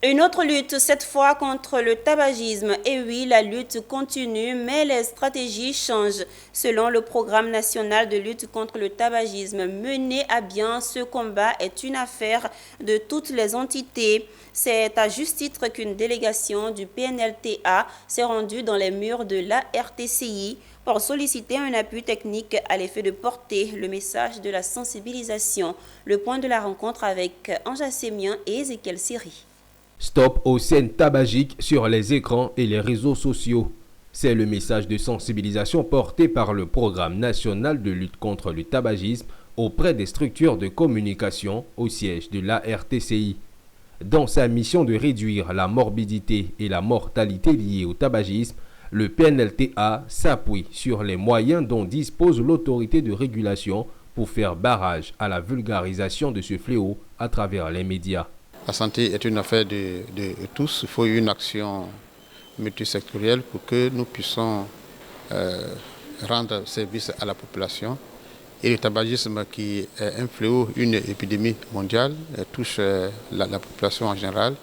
Une autre lutte, cette fois contre le tabagisme. Et oui, la lutte continue, mais les stratégies changent. Selon le programme national de lutte contre le tabagisme, mener à bien ce combat est une affaire de toutes les entités. C'est à juste titre qu'une délégation du PNLTA s'est rendue dans les murs de la RTCI pour solliciter un appui technique à l'effet de porter le message de la sensibilisation. Le point de la rencontre avec Anja Sémien et Ezekiel Siri. Stop aux scènes tabagiques sur les écrans et les réseaux sociaux. C'est le message de sensibilisation porté par le Programme national de lutte contre le tabagisme auprès des structures de communication au siège de la RTCI. Dans sa mission de réduire la morbidité et la mortalité liées au tabagisme, le PNLTA s'appuie sur les moyens dont dispose l'autorité de régulation pour faire barrage à la vulgarisation de ce fléau à travers les médias. La santé est une affaire de tous. Il faut une action multisectorielle pour que nous puissions rendre service à la population. Et le tabagisme, qui est un fléau, une épidémie mondiale, touche la population en général.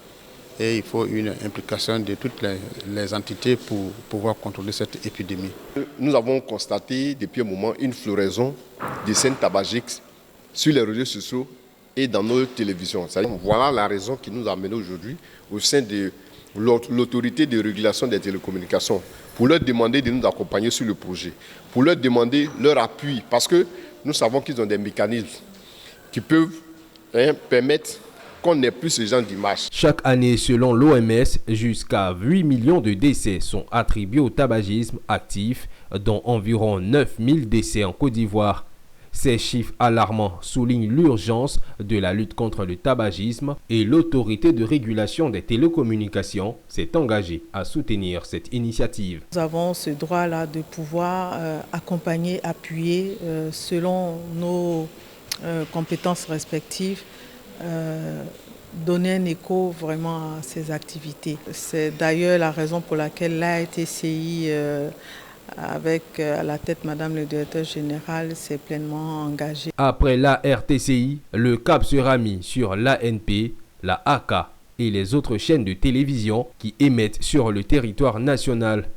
Et il faut une implication de toutes les entités pour pouvoir contrôler cette épidémie. Nous avons constaté depuis un moment une floraison de scènes tabagiques sur les réseaux sociaux et dans nos télévisions. Voilà la raison qui nous a amenés aujourd'hui au sein de l'autorité de régulation des télécommunications pour leur demander de nous accompagner sur le projet, pour leur demander leur appui, parce que nous savons qu'ils ont des mécanismes qui peuvent permettre qu'on n'ait plus ce genre d'image. Chaque année, selon l'OMS, jusqu'à 8 millions de décès sont attribués au tabagisme actif, dont environ 9 000 décès en Côte d'Ivoire. Ces chiffres alarmants soulignent l'urgence de la lutte contre le tabagisme et l'autorité de régulation des télécommunications s'est engagée à soutenir cette initiative. Nous avons ce droit-là de pouvoir accompagner, appuyer selon nos compétences respectives, donner un écho vraiment à ces activités. C'est d'ailleurs la raison pour laquelle l'ARTCI avec à la tête Madame le directeur général, s'est pleinement engagé. Après la RTCI, le cap sera mis sur l'ANP, la AK et les autres chaînes de télévision qui émettent sur le territoire national.